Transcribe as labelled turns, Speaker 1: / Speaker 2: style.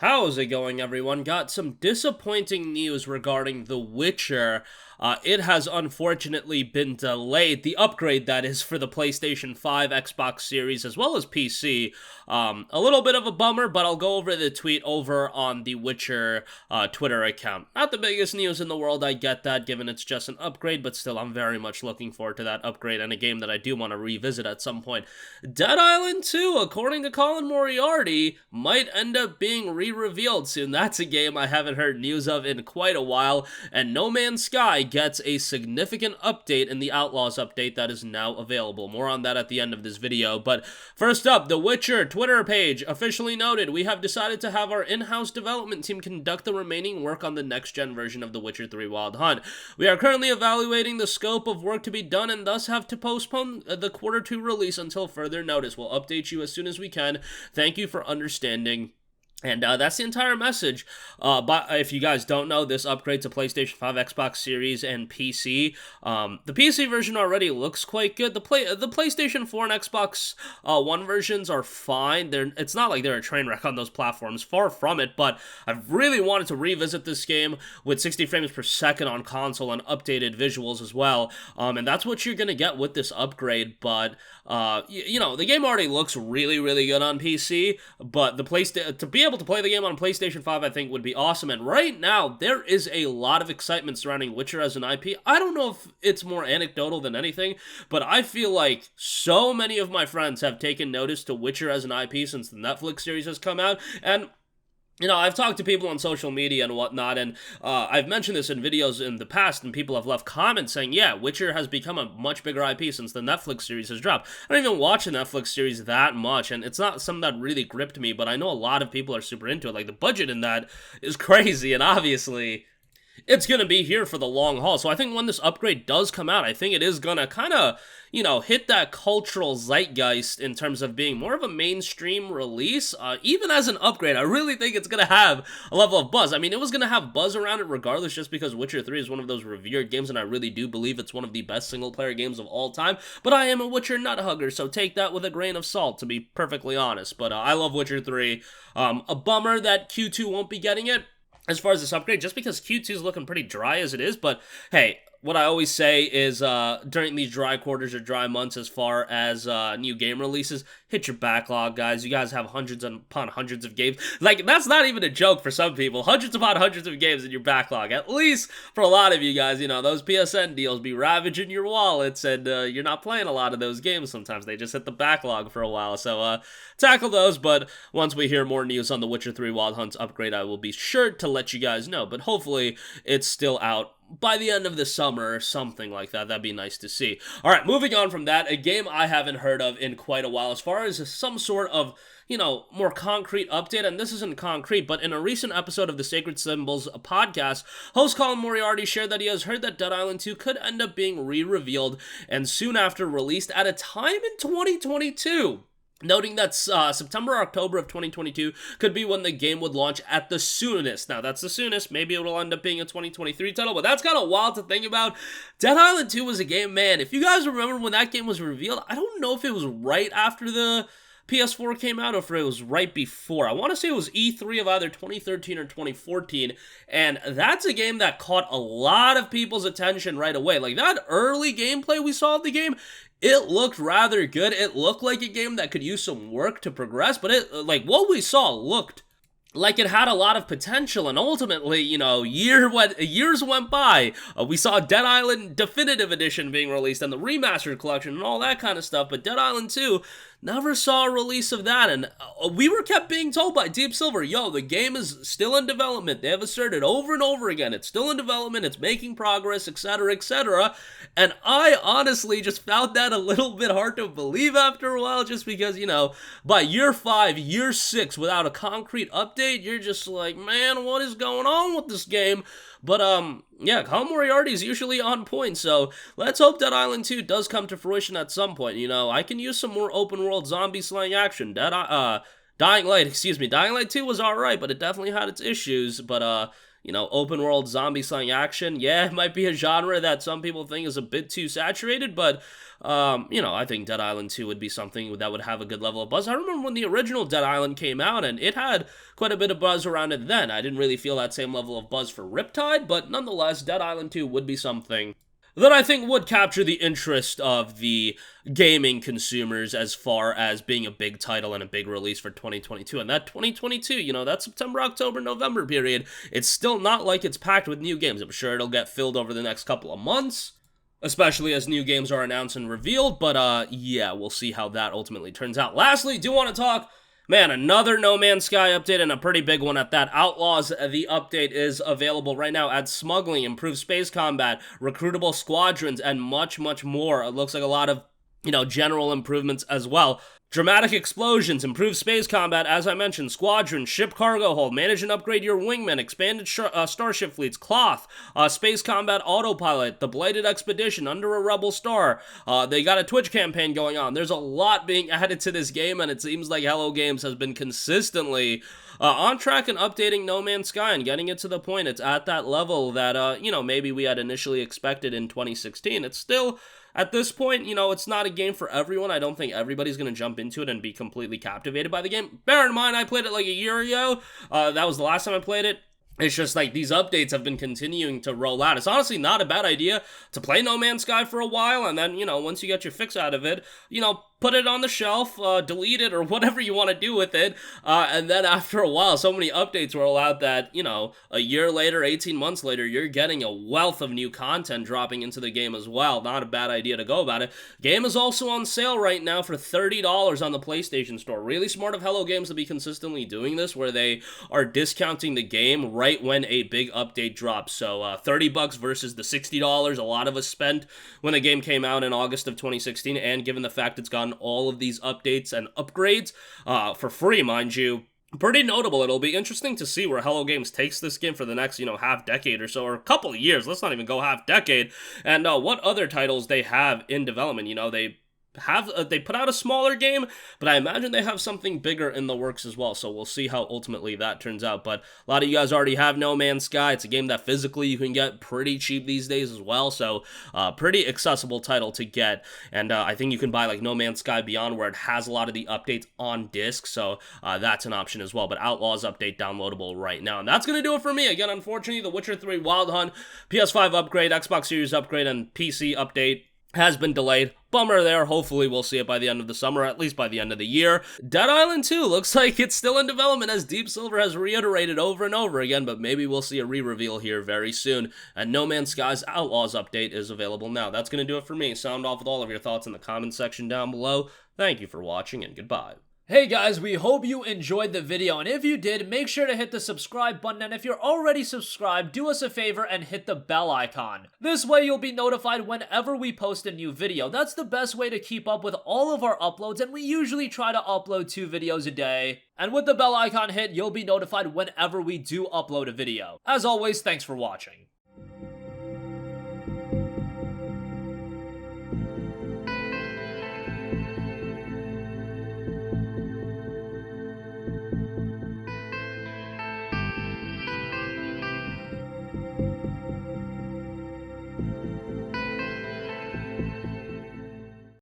Speaker 1: How's it going, everyone? Got some disappointing news regarding The Witcher. It has unfortunately been delayed. The upgrade, that is, for the PlayStation 5, Xbox Series, as well as PC. A little bit of a bummer, but I'll go over the tweet over on the Witcher Twitter account. Not the biggest news in the world, I get that, given it's just an upgrade, but still, I'm very much looking forward to that upgrade and a game that I do want to revisit at some point. Dead Island 2, according to Colin Moriarty, might end up being re-revealed soon. That's a game I haven't heard news of in quite a while, and No Man's Sky gets a significant update in the Outlaws update that is now available. More on that at the end of this video, but first up, The Witcher Twitter page officially noted, we have decided to have our in-house development team conduct the remaining work on the next-gen version of The Witcher 3 Wild Hunt. We are currently evaluating the scope of work to be done and thus have to postpone the Q2 release until further notice. We'll update you as soon as we can. Thank you for understanding. And that's the entire message. But if you guys don't know, this upgrade to PlayStation 5, Xbox Series, and PC. The PC version already looks quite good. The PlayStation 4 and Xbox One versions are fine. It's not like they're a train wreck on those platforms. Far from it. But I've really wanted to revisit this game with 60 frames per second on console and updated visuals as well. And that's what you're gonna get with this upgrade. But you know, the game already looks really, really good on PC. But to be able to play the game on PlayStation 5, I think, would be awesome. And right now, there is a lot of excitement surrounding Witcher as an IP. I don't know if it's more anecdotal than anything, but I feel like so many of my friends have taken notice to Witcher as an IP since the Netflix series has come out. And you know, I've talked to people on social media and whatnot, and I've mentioned this in videos in the past, and people have left comments saying, yeah, Witcher has become a much bigger IP since the Netflix series has dropped. I don't even watch the Netflix series that much, and it's not something that really gripped me, but I know a lot of people are super into it. Like, the budget in that is crazy, and obviously it's going to be here for the long haul. So I think when this upgrade does come out, I think it is going to kind of, you know, hit that cultural zeitgeist in terms of being more of a mainstream release. Even as an upgrade, I really think it's going to have a level of buzz. I mean, it was going to have buzz around it regardless, just because Witcher 3 is one of those revered games, and I really do believe it's one of the best single-player games of all time. But I am a Witcher nut hugger, so take that with a grain of salt, to be perfectly honest. But I love Witcher 3. A bummer that Q2 won't be getting it as far as this upgrade, just because Q2 is looking pretty dry as it is, but hey, what I always say is during these dry quarters or dry months as far as new game releases, hit your backlog, guys. You guys have hundreds upon hundreds of games. Like, that's not even a joke for some people. Hundreds upon hundreds of games in your backlog. At least for a lot of you guys, you know, those PSN deals be ravaging your wallets, and you're not playing a lot of those games sometimes. They just hit the backlog for a while. So tackle those, but once we hear more news on the Witcher 3 Wild Hunt's upgrade, I will be sure to let you guys know. But hopefully it's still out by the end of the summer or something like that. That'd be nice to see. Alright, moving on from that, a game I haven't heard of in quite a while as far as some sort of, you know, more concrete update, and this isn't concrete, but in a recent episode of the Sacred Symbols podcast, host Colin Moriarty shared that he has heard that Dead Island 2 could end up being re-revealed and soon after released at a time in 2022. Noting that September or October of 2022 could be when the game would launch at the soonest. Now, that's the soonest. Maybe it'll end up being a 2023 title, but that's kind of wild to think about. Dead Island 2 was a game, man. If you guys remember when that game was revealed, I don't know if it was right after the PS4 came out or if it was right before. I want to say it was E3 of either 2013 or 2014, and that's a game that caught a lot of people's attention right away. Like, that early gameplay we saw of the game, it looked rather good. It looked like a game that could use some work to progress, but what we saw looked like it had a lot of potential, and ultimately, you know, years went by. We saw Dead Island Definitive Edition being released and the Remastered Collection and all that kind of stuff, but Dead Island 2 never saw a release of that, and we were kept being told by Deep Silver, yo, the game is still in development. They have asserted over and over again, it's still in development, it's making progress, etc., etc., and I honestly just found that a little bit hard to believe after a while, just because, you know, by year 5, year 6, without a concrete update, you're just like, man, what is going on with this game? But, yeah, Colin Moriarty is usually on point, so let's hope Dead Island 2 does come to fruition at some point. You know, I can use some more open-world zombie-slaying action. Dying Light 2 was alright, but it definitely had its issues, but, open world zombie slang action. Yeah, it might be a genre that some people think is a bit too saturated, but I think Dead Island 2 would be something that would have a good level of buzz. I remember when the original Dead Island came out, and it had quite a bit of buzz around it then. I didn't really feel that same level of buzz for Riptide, but nonetheless, Dead Island 2 would be something that I think would capture the interest of the gaming consumers as far as being a big title and a big release for 2022. And that 2022, that September, October, November period, it's still not like it's packed with new games. I'm sure it'll get filled over the next couple of months, especially as new games are announced and revealed, but yeah, we'll see how that ultimately turns out. Lastly, do want to talk, man, another No Man's Sky update, and a pretty big one at that. Outlaws, the update is available right now. Adds smuggling, improved space combat, recruitable squadrons, and much, much more. It looks like a lot of, general improvements as well. Dramatic explosions, improved space combat, as I mentioned, squadron, ship cargo hold, manage and upgrade your wingmen, expanded starship fleets, cloth, space combat autopilot, the blighted expedition, under a rebel star. They got a Twitch campaign going on. There's a lot being added to this game, and it seems like Hello Games has been consistently on track and updating No Man's Sky and getting it to the point it's at that level that, maybe we had initially expected in 2016. It's still, at this point, it's not a game for everyone. I don't think everybody's going to jump into it and be completely captivated by the game. Bear in mind, I played it like a year ago. That was the last time I played it. It's just like these updates have been continuing to roll out. It's honestly not a bad idea to play No Man's Sky for a while, and then, once you get your fix out of it, put it on the shelf, delete it, or whatever you want to do with it, and then after a while, so many updates roll out that, a year later, 18 months later, you're getting a wealth of new content dropping into the game as well. Not a bad idea to go about it. Game is also on sale right now for $30 on the PlayStation Store. Really smart of Hello Games to be consistently doing this, where they are discounting the game right when a big update drops. So, $30 versus the $60 a lot of us spent when the game came out in August of 2016, and given the fact it's gone all of these updates and upgrades for free, mind you, pretty notable. It'll be interesting to see where Hello Games takes this game for the next, half decade or so, or a couple of years. Let's not even go half decade. And what other titles they have in development. They put out a smaller game, but I imagine they have something bigger in the works as well, so we'll see how ultimately that turns out. But a lot of you guys already have No Man's Sky. It's a game that physically you can get pretty cheap these days as well, so pretty accessible title to get. And I think you can buy like No Man's Sky Beyond, where it has a lot of the updates on disc, so that's an option as well. But Outlaws update downloadable right now. And that's going to do it for me. Again, unfortunately, The Witcher 3 Wild Hunt, PS5 upgrade, Xbox Series upgrade, and PC update has been delayed. Bummer there. Hopefully we'll see it by the end of the summer, at least by the end of the year. Dead Island 2 looks like it's still in development, as Deep Silver has reiterated over and over again, but maybe we'll see a re-reveal here very soon. And No Man's Sky's Outlaws update is available now. That's going to do it for me. Sound off with all of your thoughts in the comment section down below. Thank you for watching, and goodbye.
Speaker 2: Hey guys, we hope you enjoyed the video, and if you did, make sure to hit the subscribe button, and if you're already subscribed, do us a favor and hit the bell icon. This way you'll be notified whenever we post a new video. That's the best way to keep up with all of our uploads, and we usually try to upload 2 videos a day. And with the bell icon hit, you'll be notified whenever we do upload a video. As always, thanks for watching.